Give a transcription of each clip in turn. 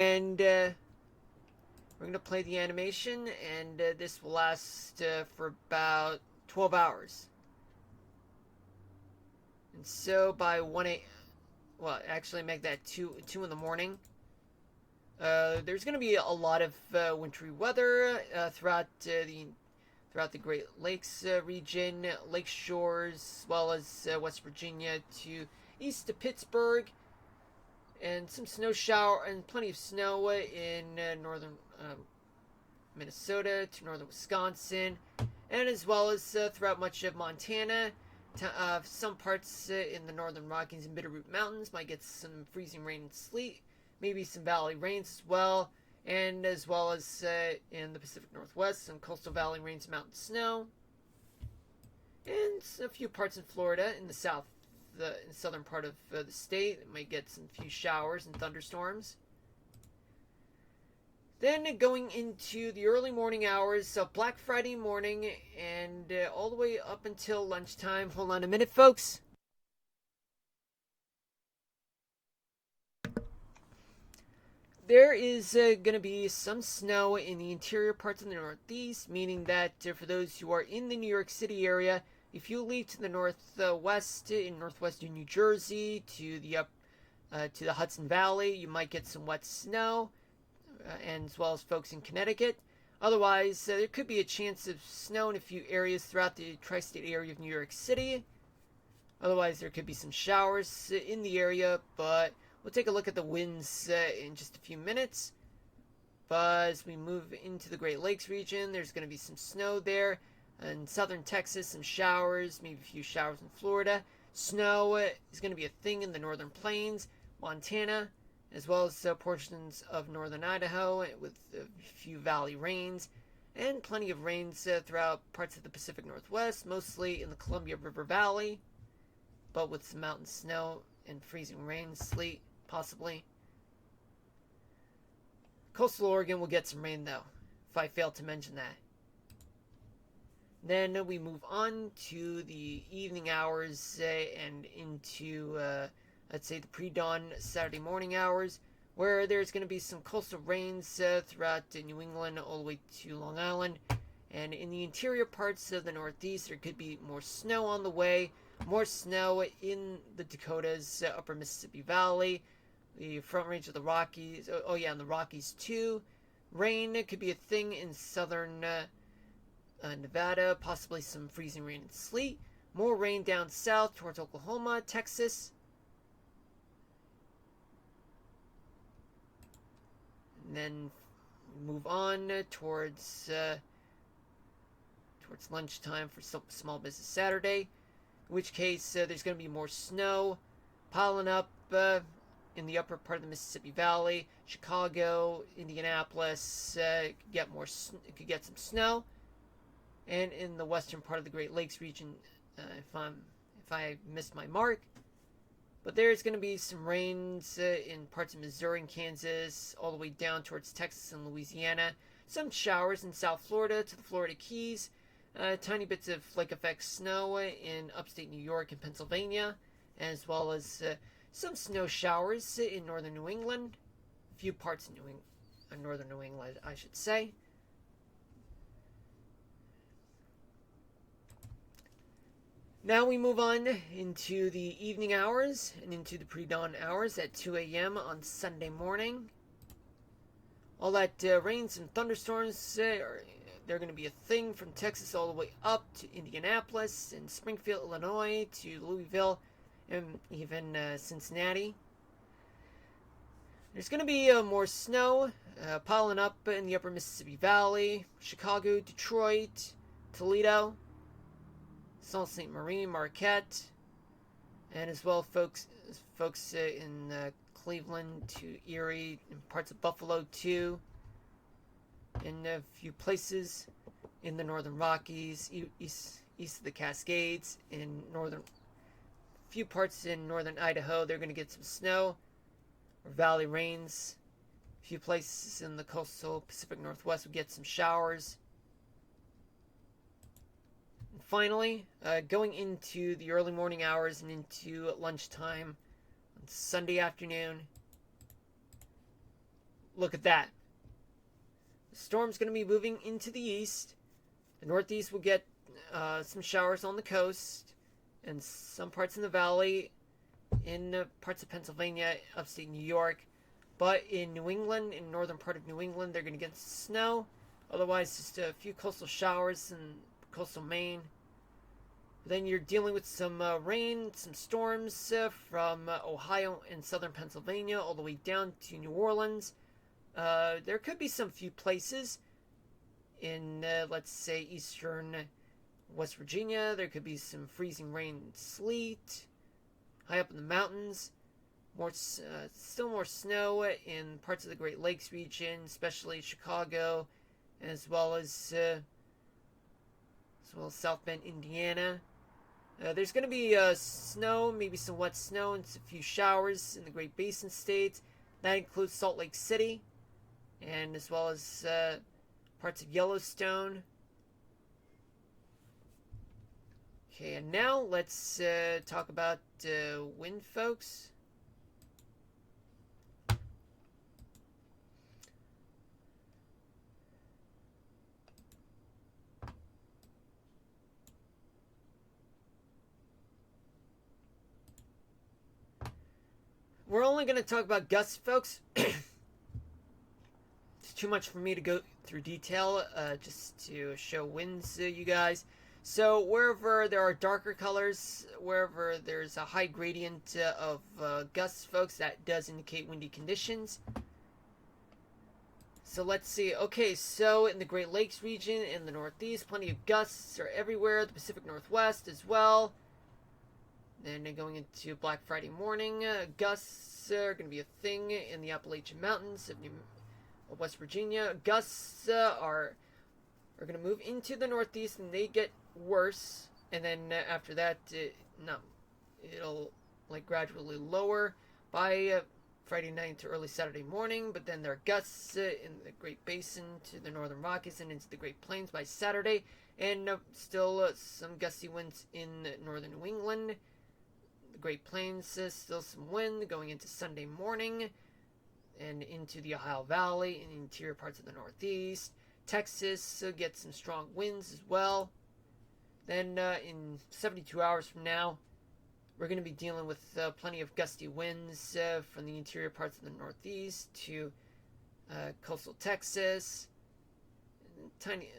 And we're going to play the animation, and this will last for about 12 hours. And so by 1 a. Well, actually, make that 2 in the morning. There's going to be a lot of wintry weather throughout the Great Lakes region, lake shores, as well as West Virginia to east of Pittsburgh, and some snow shower and plenty of snow in northern Minnesota to northern Wisconsin, and as well as throughout much of Montana. Some parts in the northern Rockies and Bitterroot Mountains might get some freezing rain and sleet, maybe some valley rains as well, and as well as in the Pacific Northwest, some coastal valley rains, mountain snow, and a few parts in Florida in the southern part of the state. It might get some few showers and thunderstorms. Then going into the early morning hours of Black Friday morning and all the way up until lunchtime. Hold on a minute, folks. There is going to be some snow in the interior parts of the Northeast, meaning that for those who are in the New York City area, if you leave to the northwest in northwestern New Jersey to the Hudson Valley, you might get some wet snow, and as well as folks in Connecticut. Otherwise, there could be a chance of snow in a few areas throughout the tri-state area of New York City. Otherwise, there could be some showers in the area, but we'll take a look at the winds in just a few minutes. But as we move into the Great Lakes region, there's going to be some snow there. In southern Texas, some showers, maybe a few showers in Florida. Snow is going to be a thing in the northern plains, Montana, as well as portions of northern Idaho with a few valley rains, and plenty of rains throughout parts of the Pacific Northwest, mostly in the Columbia River Valley, but with some mountain snow and freezing rain, sleet, possibly. Coastal Oregon will get some rain, though, if I fail to mention that. Then we move on to the evening hours and into let's say the pre-dawn Saturday morning hours, where there's going to be some coastal rains throughout New England all the way to Long Island. And in the interior parts of the Northeast, there could be more snow on the way, more snow in the Dakotas, upper Mississippi Valley, the front range of the Rockies. Oh yeah, and the Rockies too. Rain could be a thing in southern Nevada, possibly some freezing rain and sleet. More rain down south towards Oklahoma, Texas. And then move on towards lunchtime for Small Business Saturday, in which case there's going to be more snow piling up in the upper part of the Mississippi Valley. Chicago, Indianapolis could get some snow, and in the western part of the Great Lakes region, if I missed my mark. But there's going to be some rains in parts of Missouri and Kansas, all the way down towards Texas and Louisiana. Some showers in South Florida to the Florida Keys. Tiny bits of flake effect snow in upstate New York and Pennsylvania, as well as some snow showers in northern New England. A few parts in northern New England, I should say. Now we move on into the evening hours and into the pre-dawn hours at 2 a.m. on Sunday morning. All that rains and thunderstorms, they're going to be a thing from Texas all the way up to Indianapolis and Springfield, Illinois, to Louisville, and even Cincinnati. There's going to be more snow piling up in the upper Mississippi Valley, Chicago, Detroit, Toledo, Sault Ste. Marie, Marquette, and as well folks in Cleveland to Erie and parts of Buffalo too, and a few places in the northern Rockies, east of the Cascades, in few parts in northern Idaho. They're going to get some snow or valley rains. A few places in the coastal Pacific Northwest will get some showers. Finally, going into the early morning hours and into lunchtime on Sunday afternoon, look at that. The storm's going to be moving into the east. The northeast will get some showers on the coast and some parts in the valley, in parts of Pennsylvania, upstate New York. But in New England, in the northern part of New England, they're going to get snow. Otherwise, just a few coastal showers in coastal Maine. Then you're dealing with some rain, some storms from Ohio and southern Pennsylvania all the way down to New Orleans. There could be some few places in, let's say, eastern West Virginia. There could be some freezing rain and sleet. High up in the mountains, still more snow in parts of the Great Lakes region, especially Chicago, as well as South Bend, Indiana. There's going to be snow, maybe some wet snow, and a few showers in the Great Basin states. That includes Salt Lake City, and as well as parts of Yellowstone. Okay, and now let's talk about wind, folks. We're only going to talk about gusts, folks. It's too much for me to go through detail, just to show winds, you guys. So wherever there are darker colors, wherever there's a high gradient of gusts, folks, that does indicate windy conditions. So let's see. Okay, so in the Great Lakes region, in the Northeast, plenty of gusts are everywhere. The Pacific Northwest as well. Then going into Black Friday morning, gusts are going to be a thing in the Appalachian Mountains of West Virginia. Gusts are going to move into the Northeast, and they get worse. And then after that, it'll like gradually lower by Friday night to early Saturday morning. But then there are gusts in the Great Basin to the Northern Rockies and into the Great Plains by Saturday, and still some gusty winds in northern New England. Great Plains, still some wind going into Sunday morning and into the Ohio Valley and interior parts of the Northeast. Texas gets some strong winds as well. Then in 72 hours from now, we're going to be dealing with plenty of gusty winds from the interior parts of the Northeast to coastal Texas.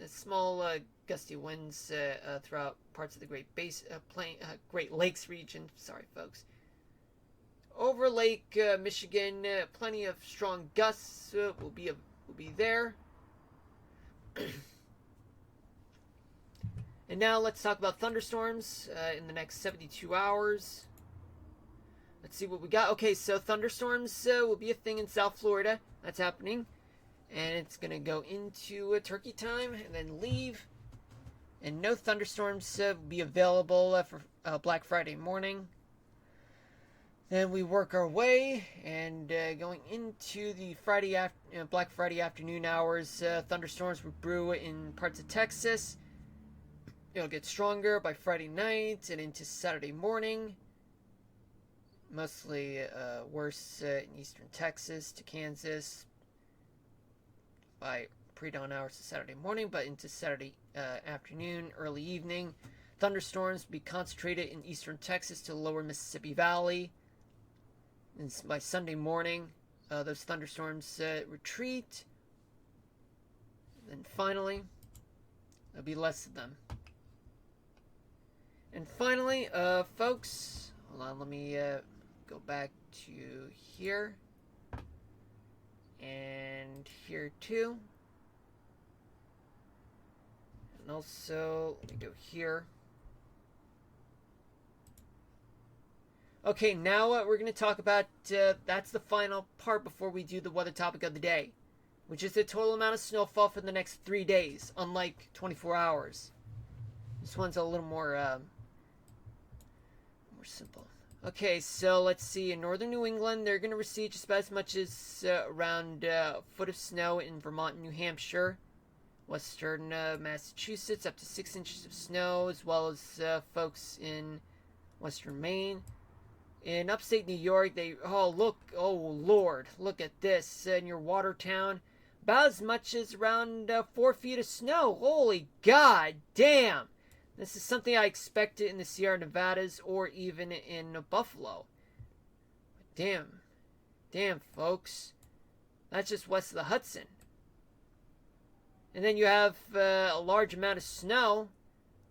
Small gusty winds throughout parts of the Great Lakes region. Sorry, folks. Over Lake Michigan, plenty of strong gusts will be there. And now let's talk about thunderstorms in the next 72 hours. Let's see what we got. Okay, so thunderstorms will be a thing in South Florida. That's happening. And it's going to go into turkey time and then leave. And no thunderstorms will be available for Black Friday morning. Then we work our way, and going into the Black Friday afternoon hours, thunderstorms will brew in parts of Texas. It'll get stronger by Friday night and into Saturday morning. Mostly worse in eastern Texas to Kansas by pre-dawn hours to Saturday morning, but into Saturday afternoon, early evening. Thunderstorms will be concentrated in eastern Texas to the lower Mississippi Valley. And by Sunday morning, those thunderstorms retreat. And then finally, there'll be less of them. And finally, folks, hold on, let me go back to here. And here too. And also, let me go here. Okay, now we're going to talk about, that's the final part before we do the weather topic of the day, which is the total amount of snowfall for the next 3 days, unlike 24 hours. This one's a little more simple. Okay, so let's see. In northern New England, they're going to receive just about as much as around a foot of snow in Vermont and New Hampshire. Western Massachusetts, up to 6 inches of snow, as well as folks in western Maine. In upstate New York, oh Lord, look at this. In your Watertown, about as much as around 4 feet of snow. Holy God damn! This is something I expected in the Sierra Nevadas or even in Buffalo. Damn. Damn, folks. That's just west of the Hudson. And then you have a large amount of snow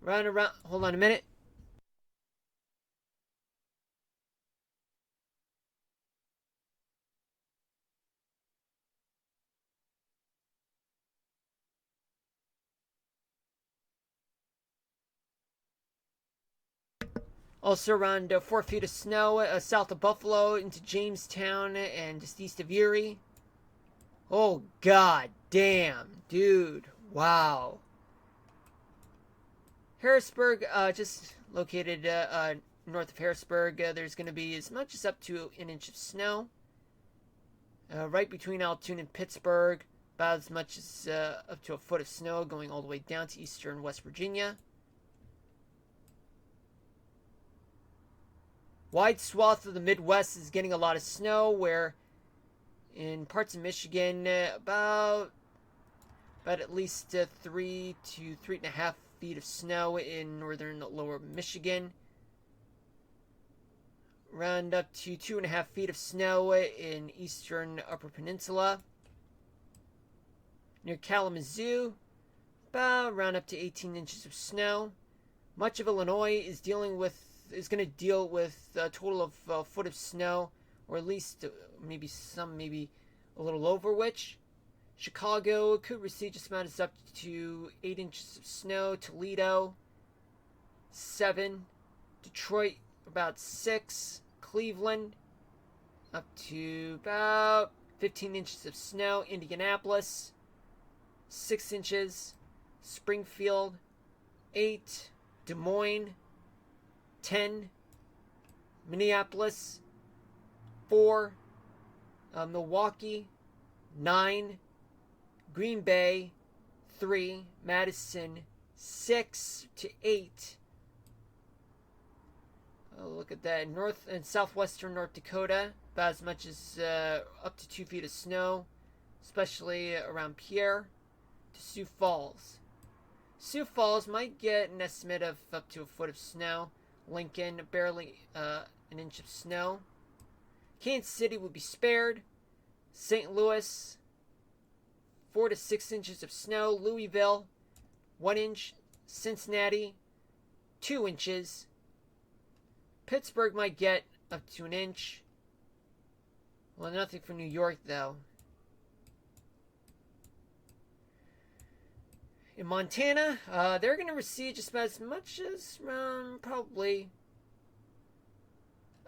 right around. Hold on a minute. Also around 4 feet of snow south of Buffalo into Jamestown and just east of Erie. Oh, god damn, dude. Wow. Harrisburg, just located north of Harrisburg, there's going to be as much as up to an inch of snow. Right between Altoona and Pittsburgh, about as much as up to a foot of snow going all the way down to eastern West Virginia. Wide swath of the Midwest is getting a lot of snow, where in parts of Michigan, about at least 3 to 3.5 feet of snow in northern lower Michigan. Around up to 2.5 feet of snow in eastern upper peninsula. Near Kalamazoo, about around up to 18 inches of snow. Much of Illinois is going to deal with a total of a foot of snow, or at least maybe a little over which. Chicago could receive just about as up to 8 inches of snow. Toledo, 7. Detroit, about 6. Cleveland, up to about 15 inches of snow. Indianapolis, 6 inches. Springfield, 8. Des Moines, 10. Minneapolis, 4. Milwaukee, 9. Green Bay, 3. Madison, 6 to 8. Oh, look at that. North and southwestern North Dakota, about as much as up to 2 feet of snow, especially around Pierre. To Sioux Falls. Sioux Falls might get an estimate of up to a foot of snow. Lincoln, barely an inch of snow. Kansas City would be spared. St. Louis, 4 to 6 inches of snow. Louisville, 1 inch. Cincinnati, 2 inches. Pittsburgh might get up to an inch. Well, nothing for New York, though. In Montana, they're going to receive just about as much as probably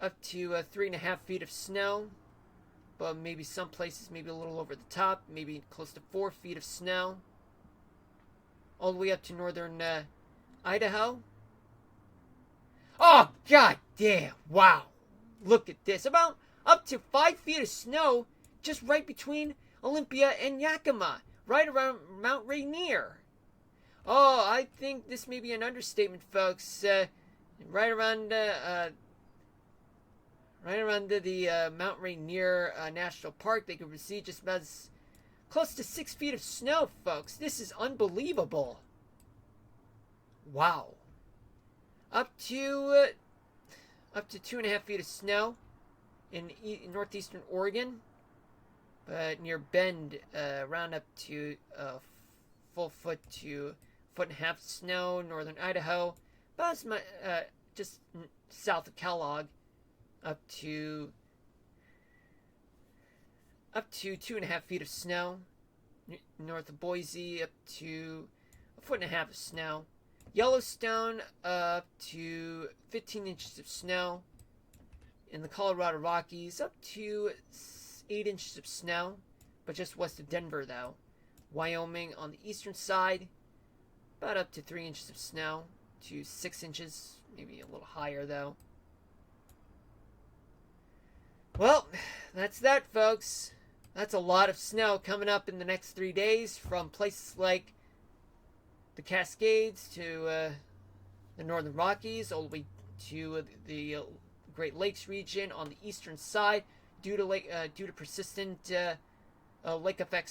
up to 3.5 feet of snow. But maybe some places, maybe a little over the top, maybe close to 4 feet of snow. All the way up to northern Idaho. Oh, god damn, wow. Look at this. About up to 5 feet of snow just right between Olympia and Yakima. Right around Mount Rainier. Oh, I think this may be an understatement, folks. Right around the Mount Rainier National Park, they could receive just about close to 6 feet of snow, folks. This is unbelievable. Wow. Up to 2.5 feet of snow in northeastern Oregon, but near Bend, around up to a full foot to foot and a half of snow. Northern Idaho, about as much, just south of Kellogg, up to 2.5 feet of snow. North of Boise, up to a foot and a half of snow. Yellowstone, up to 15 inches of snow. In the Colorado Rockies, up to 8 inches of snow, but just west of Denver, though. Wyoming on the eastern side, about up to 3 inches of snow to 6 inches, maybe a little higher, though. Well, that's that, folks. That's a lot of snow coming up in the next 3 days from places like the Cascades to the Northern Rockies, all the way to the Great Lakes region on the eastern side due to persistent lake effect